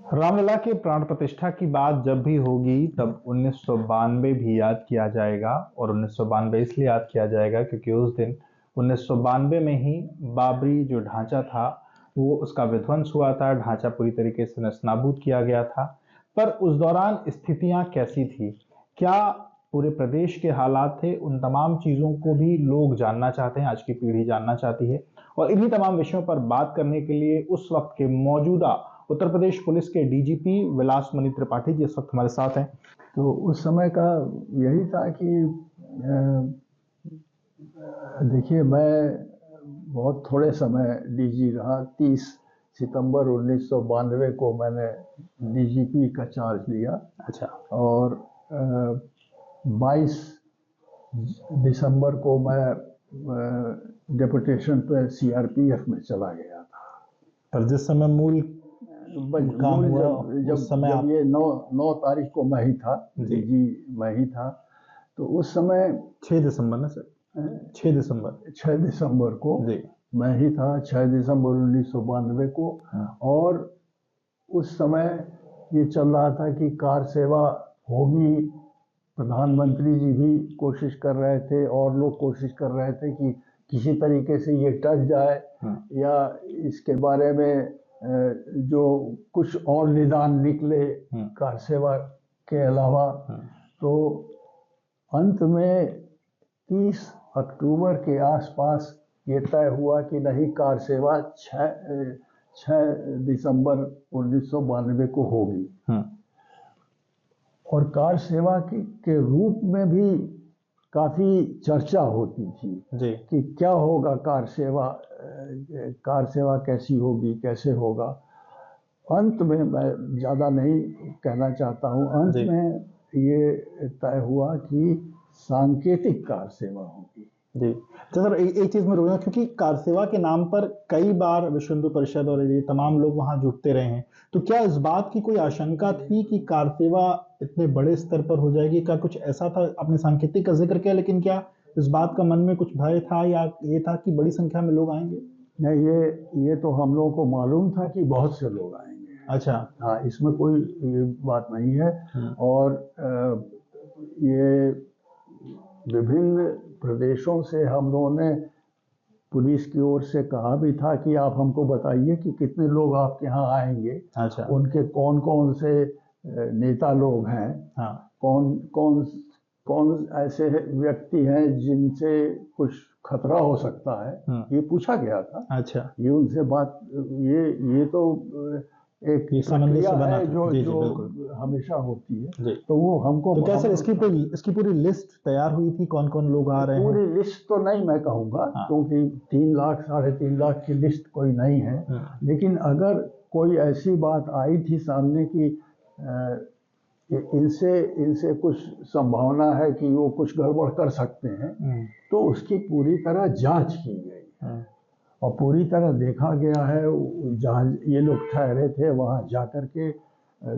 रामलला के प्राण प्रतिष्ठा की बात जब भी होगी तब 1992 भी याद किया जाएगा। और 1992 इसलिए याद किया जाएगा क्योंकि उस दिन 1992 में ही बाबरी जो ढांचा था वो उसका विध्वंस हुआ था। ढांचा पूरी तरीके से नस्तानाबूद किया गया था। पर उस दौरान स्थितियां कैसी थी, क्या पूरे प्रदेश के हालात थे, उन तमाम चीज़ों को भी लोग जानना चाहते हैं, आज की पीढ़ी जानना चाहती है। और इन्हीं तमाम विषयों पर बात करने के लिए उस वक्त के मौजूदा उत्तर प्रदेश पुलिस के डीजीपी विलास मणि त्रिपाठी जी इस वक्त हमारे साथ हैं। तो उस समय का यही था कि देखिए, मैं बहुत थोड़े समय डीजी रहा। 30 सितंबर 1992 को मैंने डीजीपी का चार्ज लिया। अच्छा। और 22 दिसंबर को मैं डेपुटेशन पे सीआरपीएफ में चला गया था। पर जिस समय मूल काम हुआ जब ये 9 तारीख को मैं ही था, डीजी मैं ही था। तो उस समय 6 दिसंबर ना सर, 6 दिसंबर को मैं ही था, 6 दिसंबर 1992 को। और उस समय ये चल रहा था कि कार सेवा होगी। प्रधानमंत्री जी भी कोशिश कर रहे थे और लोग कोशिश कर रहे थे कि किसी तरीके से ये टच जाए या इसके बारे में जो कुछ और निदान निकले कार सेवा के अलावा। तो अंत में 30 अक्टूबर के आसपास ये तय हुआ कि नहीं, कार सेवा 6 दिसंबर 1992 को होगी। और कार सेवा के रूप में भी काफ़ी चर्चा होती थी कि क्या होगा कार सेवा कैसी होगी, कैसे होगा। अंत में मैं ज़्यादा नहीं कहना चाहता हूँ। अंत में ये तय हुआ कि सांकेतिक कार सेवा होगी। जी तो सर एक चीज़ में रोकना, क्योंकि कार सेवा के नाम पर कई बार विश्व हिंदू परिषद और ये तमाम लोग वहाँ जुटते रहे हैं। तो क्या इस बात की कोई आशंका थी कि कार सेवा इतने बड़े स्तर पर हो जाएगी? क्या कुछ ऐसा था? आपने सांकेतिक का जिक्र किया, लेकिन क्या इस बात का मन में कुछ भय था या ये था कि बड़ी संख्या में लोग आएंगे? नहीं, ये तो हम लोगों को मालूम था कि बहुत से लोग आएंगे। अच्छा। हाँ, इसमें कोई ये बात नहीं है। और ये विभिन्न प्रदेशों से हम लोगों ने पुलिस की ओर से कहा भी था कि आप हमको बताइए कि कितने लोग आपके यहाँ आएंगे। अच्छा। उनके कौन कौन से नेता लोग हैं। हाँ। कौन ऐसे व्यक्ति हैं जिनसे कुछ खतरा हो सकता है, ये पूछा गया था। अच्छा। ये उनसे बात, ये तो एक प्रक्रिया है जो हमेशा होती है। तो वो हमको तो क्या सर इसकी पूरी लिस्ट तैयार हुई थी, कौन कौन लोग आ रहे हैं? पूरी लिस्ट तो नहीं मैं कहूँगा, क्योंकि 3 लाख 3.5 लाख की लिस्ट कोई नहीं है। लेकिन अगर कोई ऐसी बात आई थी सामने की इनसे कुछ संभावना है कि वो कुछ गड़बड़ कर सकते हैं, तो उसकी पूरी तरह जांच की गई और पूरी तरह देखा गया है। जहाँ ये लोग ठहरे थे वहाँ जाकर के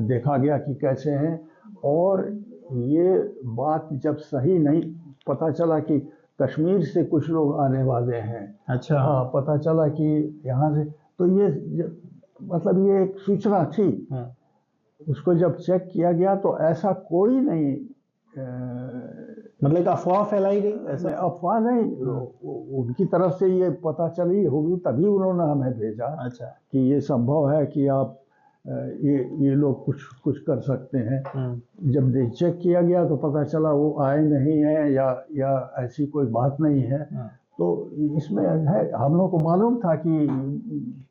देखा गया कि कैसे हैं। और ये बात जब सही नहीं पता चला कि कश्मीर से कुछ लोग आने वाले हैं। अच्छा। हाँ, पता चला कि यहाँ से, तो ये मतलब ये एक सूचना थी। उसको जब चेक किया गया तो ऐसा कोई नहीं, मतलब अफवाह फैलाई गई? ऐसा अफवाह नहीं, उनकी तरफ से ये पता चली होगी तभी उन्होंने हमें भेजा। अच्छा। कि ये संभव है कि आप ये लोग कुछ कर सकते हैं। जब चेक किया गया तो पता चला वो आए नहीं है या ऐसी कोई बात नहीं है। तो इसमें है, हम लोग को मालूम था कि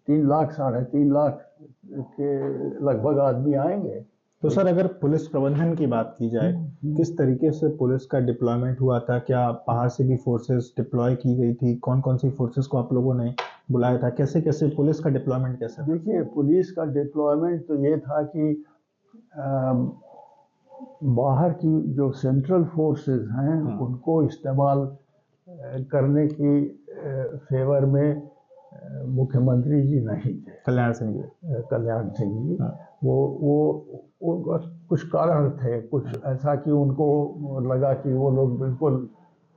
3 लाख 3.5 लाख के लगभग आदमी आएंगे। तो सर अगर पुलिस प्रबंधन की बात की जाए, किस तरीके से पुलिस का डिप्लॉयमेंट हुआ था? क्या बाहर से भी फोर्सेस डिप्लॉय की गई थी? कौन कौन सी फोर्सेस को आप लोगों ने बुलाया था? कैसे कैसे पुलिस का डिप्लॉयमेंट कैसे? देखिए, पुलिस का डिप्लॉयमेंट तो ये था कि बाहर की जो सेंट्रल फोर्सेस हैं उनको इस्तेमाल करने की फेवर में मुख्यमंत्री जी नहीं थे। कल्याण सिंह जी। वो कुछ कारण थे, कुछ ऐसा कि उनको लगा कि वो लोग बिल्कुल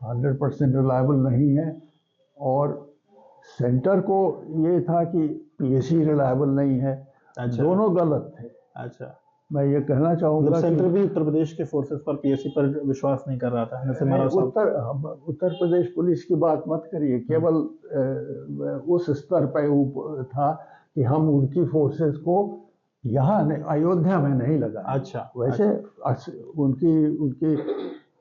100% रिलायबल नहीं है। और सेंटर को ये था कि पीएसी रिलायबल नहीं है। दोनों गलत थे। अच्छा, मैं ये कहना चाहूंगा मतलब सेंटर भी उत्तर प्रदेश के फोर्सेस पर, पीएससी पर विश्वास नहीं कर रहा था, जैसे मारा साहब। उत्तर प्रदेश पुलिस की बात मत करिए, केवल उस स्तर पर था कि हम उनकी फोर्सेस को यहाँ अयोध्या में नहीं लगा। अच्छा, वैसे उनकी उनकी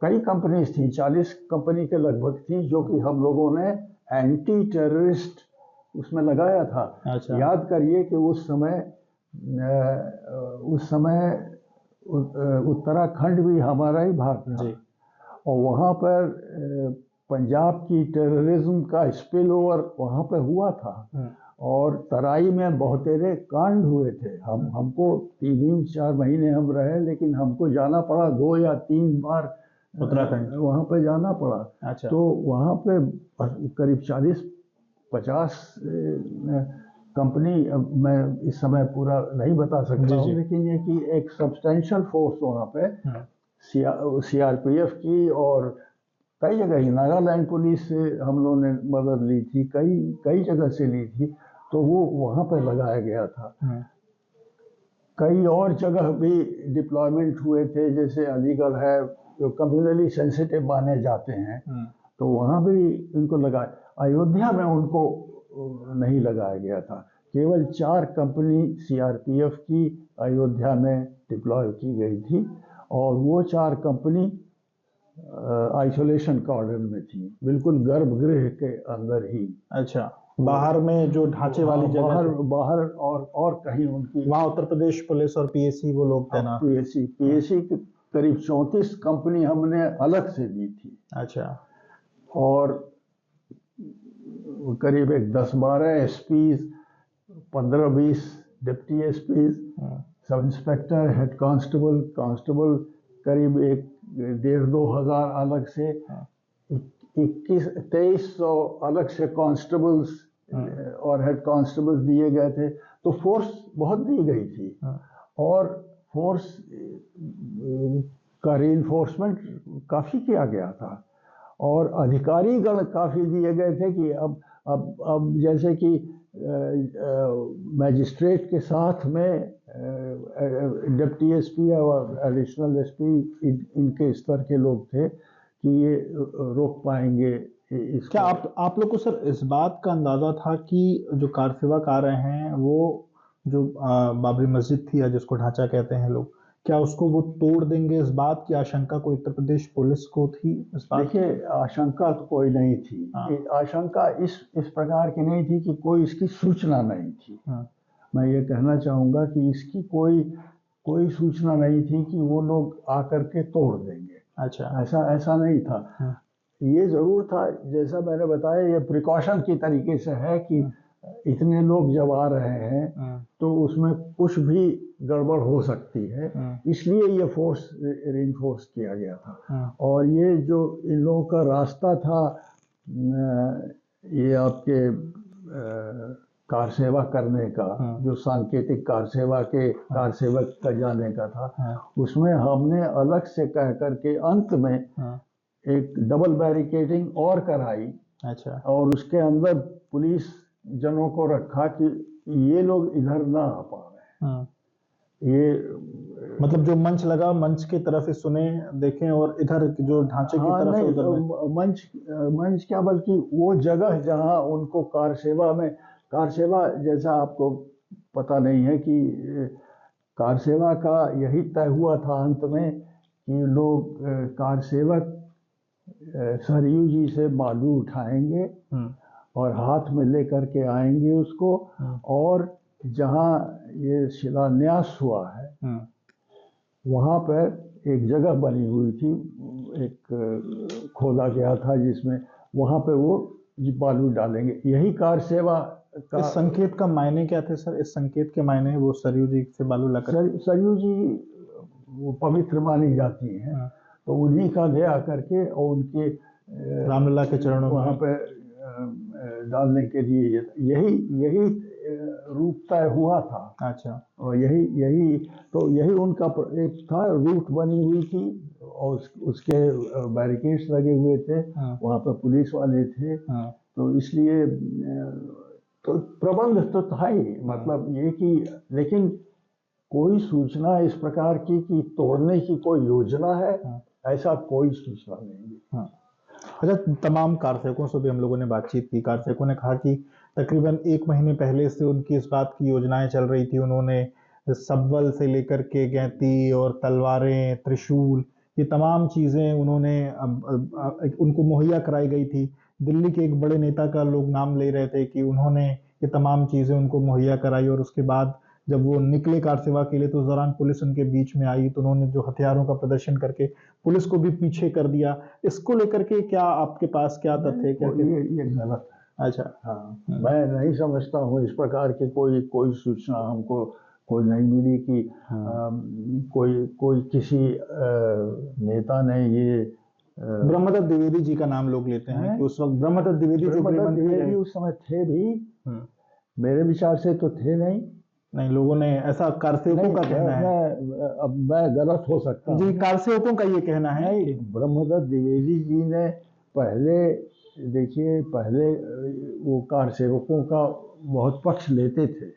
कई कंपनीज थी, 40 कंपनी के लगभग थी, जो कि हम लोगों ने एंटी टेररिस्ट उसमें लगाया था। अच्छा, याद करिए कि उस समय उत्तराखंड भी हमारा ही भाग था जी। और वहाँ पर पंजाब की टेररिज्म का स्पिल ओवर वहाँ पर हुआ था और तराई में बहुतेरे कांड हुए थे। हमको 3-4 महीने हम रहे, लेकिन हमको जाना पड़ा 2 या 3 बार उत्तराखंड वहाँ पे जाना पड़ा। अच्छा। तो वहाँ पे करीब 40-50 कंपनी, मैं इस समय पूरा नहीं बता सकता हूँ, लेकिन ये कि एक सब्सटेंशियल फोर्स वहाँ पे सीआरपीएफ की और कई जगह ही नागालैंड पुलिस से हम लोगों ने मदद ली थी, कई जगह से ली थी, तो वो वहाँ पे लगाया गया था। कई और जगह भी डिप्लॉयमेंट हुए थे, जैसे अलीगढ़ है जो कम्युनली सेंसिटिव माने जाते हैं, तो वहाँ भी इनको लगाया। अयोध्या में उनको नहीं लगाया गया था। केवल 4 कंपनी सीआरपीएफ की अयोध्या में डिप्लॉय की गई थी और वो 4 कंपनी आइसोलेशन कॉर्डन में थी, बिल्कुल गर्भगृह के अंदर ही। अच्छा, बाहर में जो ढांचे वाली जगह बाहर और कहीं उनकी, वहाँ उत्तर प्रदेश पुलिस और पीएसी वो लोग थे ना। पीएसी की करीब 34 कंपनी हमने अलग से दी थी। अच्छा, और करीब 10-12 SPs, 15-20 deputy SPs, sub inspector, head constable, करीब 1,500-2 हजार अलग से, 2100-2300 अलग से कांस्टेबल्स और हेड कांस्टेबल्स दिए गए थे। तो फोर्स बहुत दी गई थी और फोर्स का रीइंफोर्समेंट काफ़ी किया गया था और अधिकारी गण काफ़ी दिए गए थे कि अब जैसे कि मैजिस्ट्रेट के साथ में डिप्टी एसपी और एडिशनल एसपी इनके स्तर के लोग थे कि ये रोक पाएंगे। क्या आप लोग को सर इस बात का अंदाजा था कि जो कार सेवक आ रहे हैं वो जो बाबरी मस्जिद थी या जिसको ढांचा कहते हैं लोग, क्या उसको वो तोड़ देंगे, इस बात की आशंका कोई उत्तर प्रदेश पुलिस को थी? देखिए, आशंका तो कोई नहीं थी। आशंका इस प्रकार की नहीं थी कि कोई इसकी सूचना नहीं थी। मैं ये कहना चाहूँगा कि इसकी कोई सूचना नहीं थी कि वो लोग आकर के तोड़ देंगे। अच्छा, ऐसा नहीं था। ये ज़रूर था, जैसा मैंने बताया, ये प्रिकॉशन की तरीके से है कि इतने लोग जब आ रहे हैं तो उसमें कुछ भी गड़बड़ हो सकती है, इसलिए ये फोर्स रीइंफोर्स किया गया था। और ये जो इन लोगों का रास्ता था, ये आपके कार सेवा करने का, जो सांकेतिक कार सेवक का जाने का था, उसमें हमने अलग से कह करके अंत में एक डबल बैरिकेडिंग और कराई। अच्छा, और उसके अंदर पुलिस जनों को रखा कि ये लोग इधर ना आ पा रहे हैं। ये मतलब जो मंच लगा, मंच की तरफ ही सुने देखें और इधर जो ढांचे की तरफ नहीं, उधर मंच क्या, बल्कि वो जगह जहां उनको कार सेवा जैसा आपको पता नहीं है कि कार सेवा का यही तय हुआ था अंत में कि लोग कार सेवक सरयू जी से बालू उठाएंगे और हाथ में लेकर के आएंगे उसको, और जहाँ ये शिलान्यास हुआ है वहाँ पर एक जगह बनी हुई थी, एक खोदा गया था जिसमें, वहाँ पे वो बालू डालेंगे। यही कार सेवा का। इस संकेत का मायने क्या थे सर? इस संकेत के मायने वो सरयू जी से बालू लाकर, सरयू जी वो पवित्र मानी जाती हैं, तो उन्हीं का ले आकर के और उनके रामलला के चरणों वहाँ पे डालने के लिए यही रूट तय हुआ था। अच्छा, और यही उनका एक था, रूट बनी हुई थी और उसके बैरिकेड्स लगे हुए थे, वहाँ पर पुलिस वाले थे। तो इसलिए तो प्रबंध तो था ही, मतलब ये कि, लेकिन कोई सूचना इस प्रकार की कि तोड़ने की कोई योजना है, ऐसा कोई सूचना नहीं है। अच्छा, तमाम कारसेवकों से भी हम लोगों ने बातचीत की। कारसेवकों ने कहा कि तकरीबन 1 महीने पहले से उनकी इस बात की योजनाएं चल रही थी। उन्होंने सब्बल से लेकर के गैंती और तलवारें, त्रिशूल, ये तमाम चीजें उन्होंने उनको मुहैया कराई गई थी। दिल्ली के एक बड़े नेता का लोग नाम ले रहे थे कि उन्होंने ये तमाम चीजें उनको मुहैया कराई, और उसके बाद जब वो निकले कार सेवा के लिए तो उस दौरान पुलिस उनके बीच में आई, तो उन्होंने जो हथियारों का प्रदर्शन करके पुलिस को भी पीछे कर दिया। इसको लेकर के क्या आपके पास क्या तथ्य है? क्या ये गलत है। अच्छा, हाँ, मैं नहीं समझता हूँ इस प्रकार की कोई सूचना हमको कोई नहीं मिली कि कोई किसी नेता ने ये ब्रह्मदत्त द्विवेदी जी का नाम लोग लेते हैं कि उस वक्त ब्रह्मदत्त द्विवेदी उस समय थे भी, मेरे विचार से तो थे नहीं, लोगों ने ऐसा कारसेवकों का कहना है। अब मैं गलत हो सकता जी, कारसेवकों का ये कहना है कि ब्रह्मदत्त द्विवेदी जी ने पहले, देखिए पहले वो कारसेवकों का बहुत पक्ष लेते थे।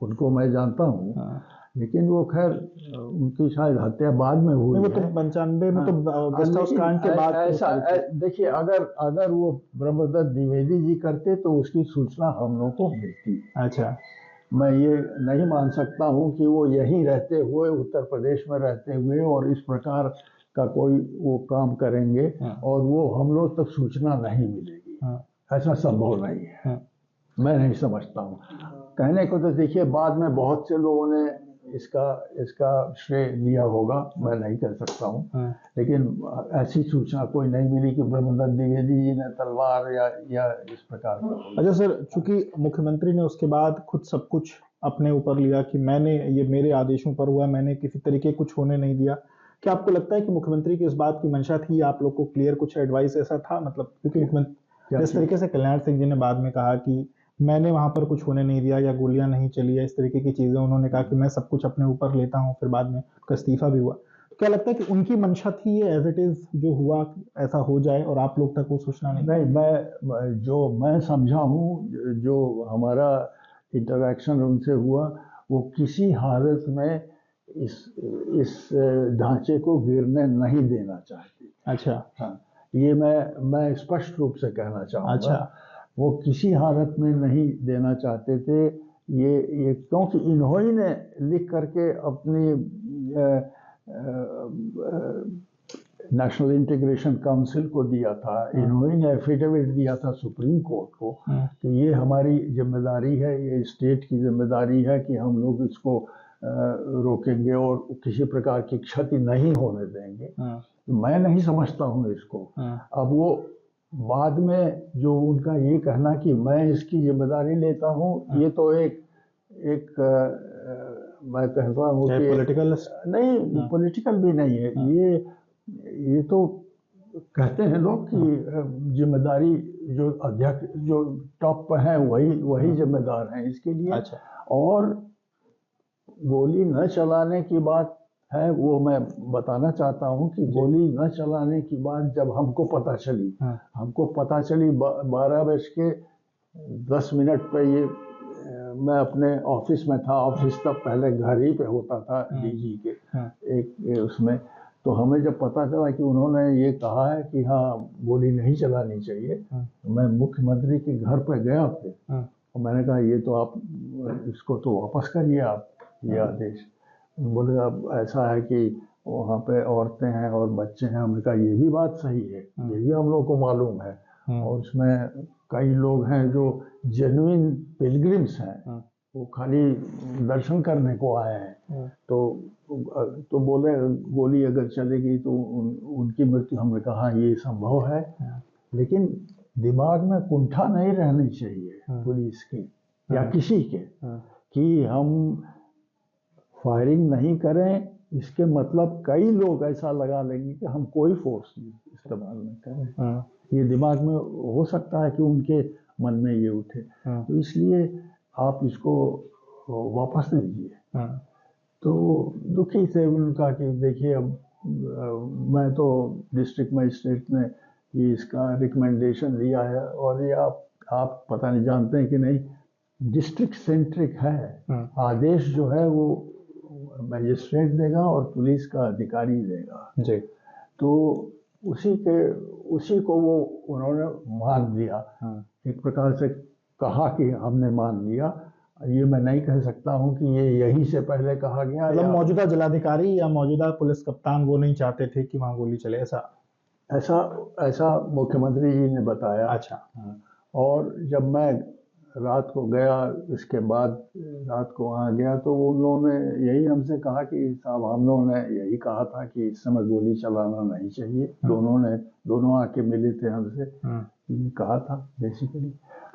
उनको मैं जानता हूँ। लेकिन वो खैर उनकी शायद हत्या बाद में हुई है। तो 95 में तो गेस्ट हाउस कांड के बाद ऐसा देखिए, अगर वो ब्रह्मदत्त द्विवेदी जी करते तो उसकी सूचना हम लोगों को मिलती। अच्छा, मैं ये नहीं मान सकता हूँ कि वो यहीं रहते हुए, उत्तर प्रदेश में रहते हुए और इस प्रकार का कोई वो काम करेंगे और वो हम लोग तक सूचना नहीं मिलेगी। ऐसा संभव नहीं है। मैं नहीं समझता हूँ। कहने को तो देखिए बाद में बहुत से लोगों ने इसका श्रेय लिया होगा, मैं नहीं कह सकता हूँ। लेकिन ऐसी सूचना कोई नहीं मिली कि ब्रह्मदत्त द्विवेदी जी ने तलवार या इस प्रकार का। अच्छा सर, चूंकि मुख्यमंत्री ने उसके बाद खुद सब कुछ अपने ऊपर लिया कि मैंने ये मेरे आदेशों पर हुआ, मैंने किसी तरीके कुछ होने नहीं दिया, क्या आपको लगता है कि मुख्यमंत्री की इस बात की मंशा थी? आप लोग को क्लियर कुछ एडवाइस ऐसा था? मतलब क्योंकि मुख्यमंत्री जिस तरीके से कल्याण सिंह जी ने बाद में कहा कि मैंने वहां पर कुछ होने नहीं दिया या गोलियां नहीं चली है, इस तरीके की चीजें उन्होंने कहा कि मैं सब कुछ अपने ऊपर लेता हूं, फिर बाद में उसका इस्तीफा भी हुआ। तो क्या लगता है कि उनकी मंशा थी ये एज इट इज जो हुआ ऐसा हो जाए और आप लोग तक वो सूचना नहीं? मैं समझा हूँ, जो हमारा इंटरेक्शन उनसे हुआ, वो किसी हालत में इस ढांचे को गिरने नहीं देना चाहती। अच्छा, हाँ, ये मैं स्पष्ट रूप से कहना चाहूँगा। अच्छा, वो किसी हालत में नहीं देना चाहते थे ये क्योंकि इन्होंने लिख करके अपनी नेशनल इंटीग्रेशन काउंसिल को दिया था। इन्होंने एफिडेविट दिया था सुप्रीम कोर्ट को कि ये हमारी जिम्मेदारी है, ये स्टेट की जिम्मेदारी है कि हम लोग इसको रोकेंगे और किसी प्रकार की क्षति नहीं होने देंगे। मैं नहीं समझता हूँ इसको। अब वो बाद में जो उनका ये कहना कि मैं इसकी जिम्मेदारी लेता हूँ, ये तो एक मैं कहता हूँ कि पॉलिटिकल नहीं, पॉलिटिकल भी नहीं है। ये तो कहते हैं लोग कि जिम्मेदारी जो अध्यक्ष जो टॉप पर है वही जिम्मेदार हैं इसके लिए। अच्छा। और गोली न चलाने की बात है, वो मैं बताना चाहता हूँ कि गोली न चलाने की बात जब हमको पता चली 12:10 पे, ये मैं अपने ऑफिस में था। ऑफिस तब पहले घर ही पे होता था डीजी के एक उसमें। तो हमें जब पता चला कि उन्होंने ये कहा है कि हाँ गोली नहीं चलानी चाहिए, तो मैं मुख्यमंत्री के घर पे गया फिर, और मैंने कहा ये तो आप इसको तो वापस करिए आप ये आदेश। बोले अब ऐसा है कि वहाँ पे औरतें हैं और बच्चे हैं। हमने कहा ये भी बात सही है, ये भी हम लोग को मालूम है, और उसमें कई लोग हैं जो जेन्युइन पिलग्रिम्स हैं, वो खाली दर्शन करने को आए हैं। तो बोले गोली अगर चलेगी तो उनकी मृत्यु। हमने कहा ये संभव है, लेकिन दिमाग में कुंठा नहीं रहनी चाहिए पुलिस की या किसी के कि हम फायरिंग नहीं करें। इसके मतलब कई लोग ऐसा लगा लेंगे कि हम कोई फोर्स इस्तेमाल नहीं करें। ये दिमाग में हो सकता है कि उनके मन में ये उठे, तो इसलिए आप इसको वापस लीजिए। तो दुखी से उनका कि देखिए अब मैं तो डिस्ट्रिक्ट मजिस्ट्रेट ने ये इसका रिकमेंडेशन लिया है, और ये आप पता नहीं जानते हैं कि नहीं, डिस्ट्रिक्ट सेंट्रिक है। आदेश जो है वो मजिस्ट्रेट देगा और पुलिस का अधिकारी देगा जी। तो उसी को वो उन्होंने मान लिया। एक प्रकार से कहा कि हमने मान लिया। ये मैं नहीं कह सकता हूँ कि ये यहीं से पहले कहा गया, मतलब मौजूदा जिलाधिकारी या मौजूदा पुलिस कप्तान वो नहीं चाहते थे कि वहाँ गोली चले, ऐसा मुख्यमंत्री जी ने बताया। अच्छा। और जब मैं रात को गया, इसके बाद रात को वहाँ गया तो उन लोगों ने यही हमसे कहा कि साहब हम लोगों ने यही कहा था कि इस समय गोली चलाना नहीं चाहिए। दोनों आके मिले थे हमसे, कहा था बेसिकली।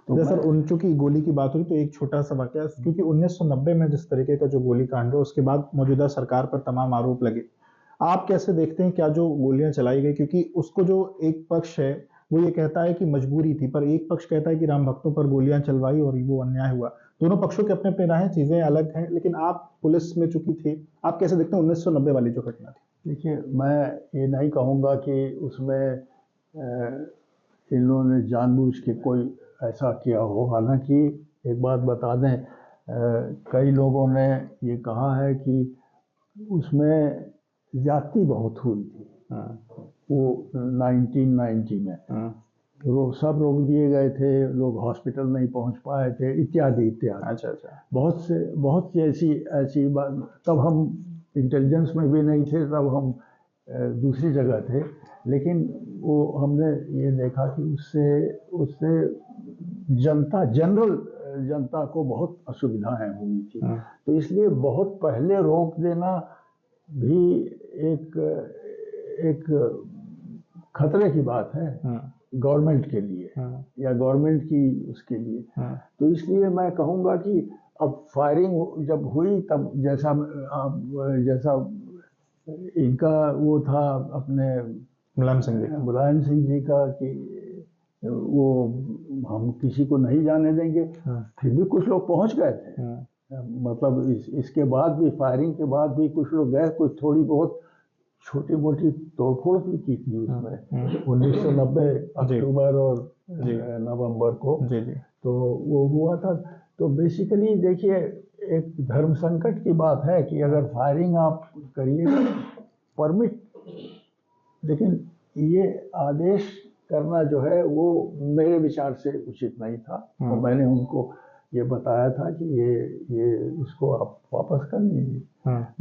तो सर चूंकि गोली की बात हुई तो एक छोटा सा वाकया, क्योंकि 1990 में जिस तरीके का जो गोली कांड है उसके बाद मौजूदा सरकार पर तमाम आरोप लगे, आप कैसे देखते हैं क्या जो गोलियां चलाई गई, क्योंकि उसको जो एक पक्ष है वो ये कहता है कि मजबूरी थी, पर एक पक्ष कहता है कि राम भक्तों पर गोलियां चलवाई और वो अन्याय हुआ। दोनों पक्षों के अपने अपने राय, चीजें अलग हैं, लेकिन आप पुलिस में चुकी थी, आप कैसे देखते हैं 1990 वाली जो घटना थी? देखिए, मैं ये नहीं कहूँगा कि उसमें इन लोगों ने जानबूझ के कोई ऐसा किया हो। हालांकि एक बात बता दें, कई लोगों ने ये कहा है कि उसमें ज्यादती बहुत हुई थी। वो 1990 में सब रोक दिए गए थे, लोग हॉस्पिटल नहीं पहुंच पाए थे, इत्यादि इत्यादि। अच्छा। बहुत सी ऐसी बात। तब हम इंटेलिजेंस में भी नहीं थे, तब हम दूसरी जगह थे। लेकिन वो हमने ये देखा कि उससे जनरल जनता को बहुत असुविधाएं हुई थी। तो इसलिए बहुत पहले रोक देना भी एक खतरे की बात है गवर्नमेंट के लिए या गवर्नमेंट की उसके लिए। तो इसलिए मैं कहूँगा कि अब फायरिंग जब हुई तब जैसा इनका वो था अपने मुलायम सिंह जी का कि वो हम किसी को नहीं जाने देंगे, फिर भी कुछ लोग पहुंच गए थे। मतलब इसके बाद भी, फायरिंग के बाद भी कुछ लोग गए, कुछ थोड़ी बहुत छोटी मोटी तोड़फोड़ भी की थी उसमें 1990 अक्टूबर और नवंबर को। तो वो हुआ था। तो बेसिकली देखिए, एक धर्म संकट की बात है कि अगर फायरिंग आप करिएगा परमिट, लेकिन ये आदेश करना जो है वो मेरे विचार से उचित नहीं था। और मैंने उनको ये बताया था कि ये इसको आप वापस कर लीजिए।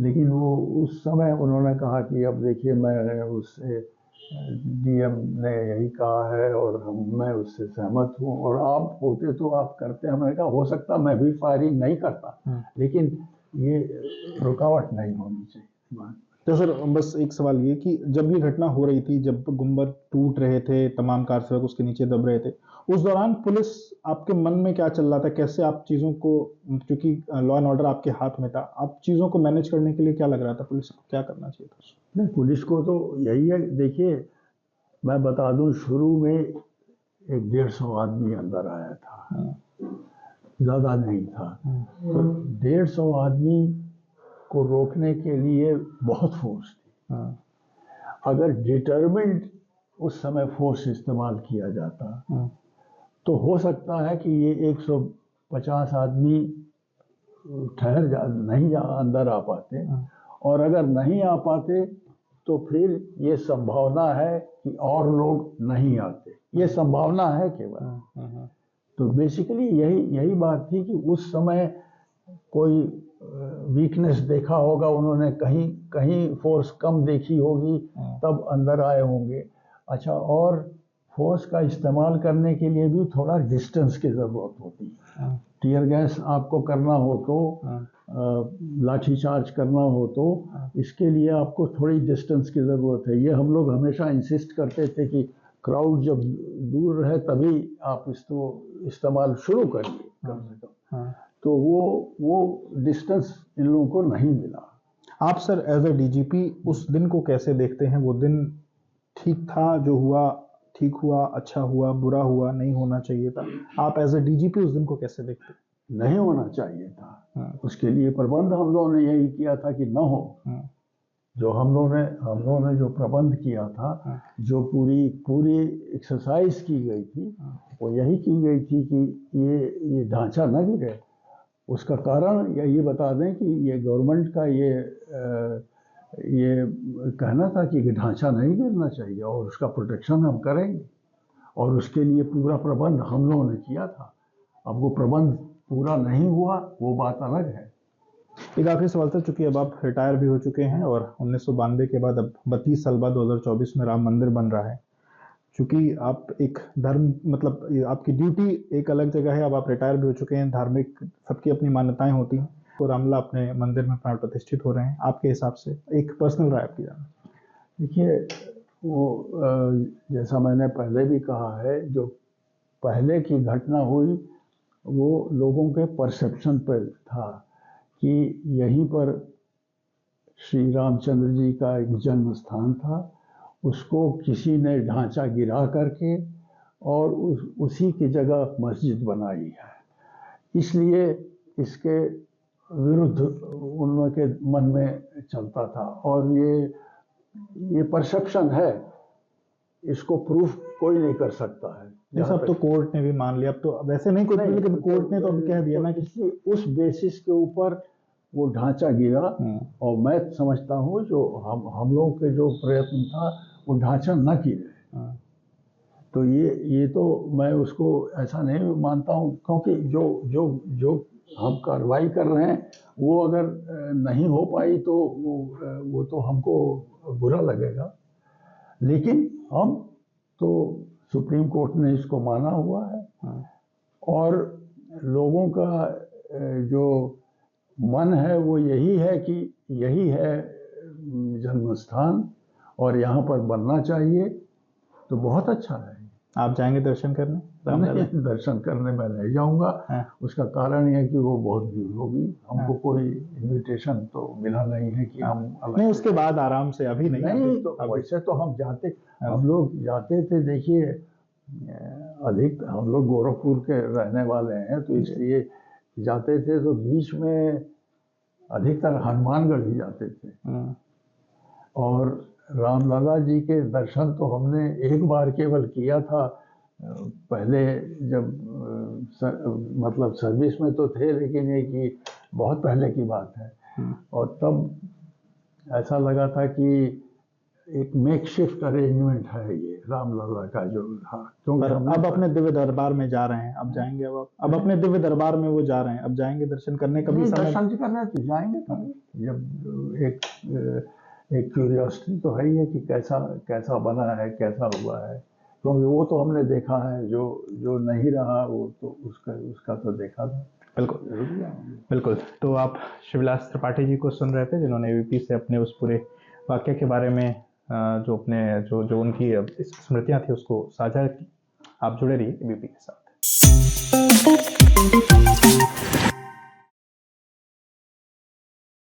लेकिन वो उस समय उन्होंने कहा कि अब देखिए, मैं उससे डीएम ने यही कहा है और मैं उससे सहमत हूँ, और आप होते तो आप करते। मैंने कहा हो सकता मैं भी फायरिंग नहीं करता, लेकिन ये रुकावट नहीं होनी चाहिए। तो सर बस एक सवाल ये कि जब ये घटना हो रही थी, जब गुंबद टूट रहे थे, तमाम कारसेवक उसके नीचे दब रहे थे, उस दौरान पुलिस, आपके मन में क्या चल रहा था? कैसे आप चीज़ों को, क्योंकि लॉ एंड ऑर्डर आपके हाथ में था, आप चीज़ों को मैनेज करने के लिए क्या लग रहा था पुलिस को क्या करना चाहिए था? नहीं, पुलिस को तो यही है। देखिए, मैं बता दूं, शुरू में 150 आदमी अंदर आया था, ज़्यादा नहीं था। तो 150 आदमी को रोकने के लिए बहुत फोर्स थी। अगर डिटरमिन्ड उस समय फोर्स इस्तेमाल किया जाता तो हो सकता है कि ये 150 आदमी अंदर आ पाते, और अगर नहीं आ पाते तो फिर ये संभावना है कि और लोग नहीं आते। ये संभावना है केवल। तो बेसिकली यही बात थी कि उस समय कोई वीकनेस देखा होगा उन्होंने, कहीं फोर्स कम देखी होगी, तब अंदर आए होंगे। अच्छा, और फोर्स का इस्तेमाल करने के लिए भी थोड़ा डिस्टेंस की ज़रूरत होती है। टीयर गैस आपको करना हो तो, लाठी चार्ज करना हो तो, इसके लिए आपको थोड़ी डिस्टेंस की ज़रूरत है। ये हम लोग हमेशा इंसिस्ट करते थे कि क्राउड जब दूर रहे तभी आप इसको इस्तेमाल शुरू करिए कम से कम। तो वो डिस्टेंस इन लोगों को नहीं मिला। आप सर एज ए डीजीपी उस दिन को कैसे देखते हैं? वो दिन ठीक था, जो हुआ ठीक हुआ, अच्छा हुआ, बुरा हुआ, नहीं होना चाहिए था? आप एज ए डीजीपी उस दिन को कैसे देखते? नहीं होना चाहिए था। उसके लिए प्रबंध हम लोगों ने यही किया था कि न हो। जो हम लोगों ने जो प्रबंध किया था, जो पूरी एक्सरसाइज की गई थी, वो यही की गई थी कि ये ढांचा न गिरे। उसका कारण ये बता दें कि ये गवर्नमेंट का ये कहना था कि ढांचा नहीं गिरना चाहिए और उसका प्रोटेक्शन हम करेंगे, और उसके लिए पूरा प्रबंध हम लोगों ने किया था। अब वो प्रबंध पूरा नहीं हुआ, वो बात अलग है। एक आखिरी सवाल था, चूंकि अब आप रिटायर भी हो चुके हैं और 1992 के बाद अब 32 साल बाद 2024 में राम मंदिर बन रहा है, चूंकि आप एक धर्म मतलब आपकी ड्यूटी एक अलग जगह है, अब आप रिटायर भी हो चुके हैं, धार्मिक सबकी अपनी मान्यताएं होती हैं, तो रामलला अपने मंदिर में प्राण प्रतिष्ठित हो रहे हैं, आपके हिसाब से एक पर्सनल राय आपकी जाना। देखिए, वो जैसा मैंने पहले भी कहा है, जो पहले की घटना हुई वो लोगों के परसेप्शन पर था कि यहीं पर श्री रामचंद्र जी का एक जन्म स्थान था, उसको किसी ने ढांचा गिरा करके और उसी की जगह मस्जिद बनाई है, इसलिए इसके विरुद्ध उनके मन में चलता था। और ये परसेप्शन है, इसको प्रूफ कोई नहीं कर सकता है। जैसे अब तो कोर्ट ने भी मान लिया, अब तो वैसे नहीं कोई, लेकिन कोर्ट ने तो अब कह दिया ना कि उस बेसिस के ऊपर वो ढांचा गिरा। और मैं समझता हूँ जो हम लोगों के जो प्रयत्न था वो ढांचा न गिरे। तो ये तो मैं उसको ऐसा नहीं मानता हूँ, क्योंकि जो हम कार्रवाई कर रहे हैं वो अगर नहीं हो पाई तो वो तो हमको बुरा लगेगा। लेकिन हम तो सुप्रीम कोर्ट ने इसको माना हुआ है और लोगों का जो मन है वो यही है कि यही है जन्म स्थान और यहाँ पर बनना चाहिए, तो बहुत अच्छा है। आप जाएंगे दर्शन करने? नहीं, दर्शन करने में नहीं जाऊंगा। उसका कारण यह है कि वो बहुत भीड़ होगी, हमको कोई इनविटेशन तो मिला नहीं है कि हम नहीं, उसके बाद आराम से, अभी नहीं तो वैसे तो हम लोग जाते थे। देखिए, अधिक हम लोग गोरखपुर के रहने वाले हैं, तो इसलिए जाते थे, तो बीच में अधिकतर हनुमानगढ़ ही जाते थे। और रामलला जी के दर्शन तो हमने एक बार केवल किया था, पहले जब मतलब सर्विस में तो थे, लेकिन ये कि बहुत पहले की बात है। और तब ऐसा लगा था कि एक मेकशिफ्ट अरेंजमेंट है ये रामलला का जो। क्योंकि अब अपने दिव्य दरबार में जा रहे हैं, अब जाएंगे, अब अपने दिव्य दरबार में वो जा रहे हैं, अब जाएंगे दर्शन करने। कभी दर्शन करने तो जाएंगे कभी, जब एक क्यूरियोसिटी तो है ही है कि कैसा बना है, कैसा हुआ है, क्योंकि वो तो हमने देखा है, जो नहीं रहा वो तो उसका तो देखा था। बिल्कुल। तो आप शिवलास त्रिपाठी जी को सुन रहे थे, जिन्होंने एबीपी से अपने उस पूरे वाक्य के बारे में जो उनकी स्मृतियां थी उसको साझा की। आप जुड़े रहिए एबीपी के साथ।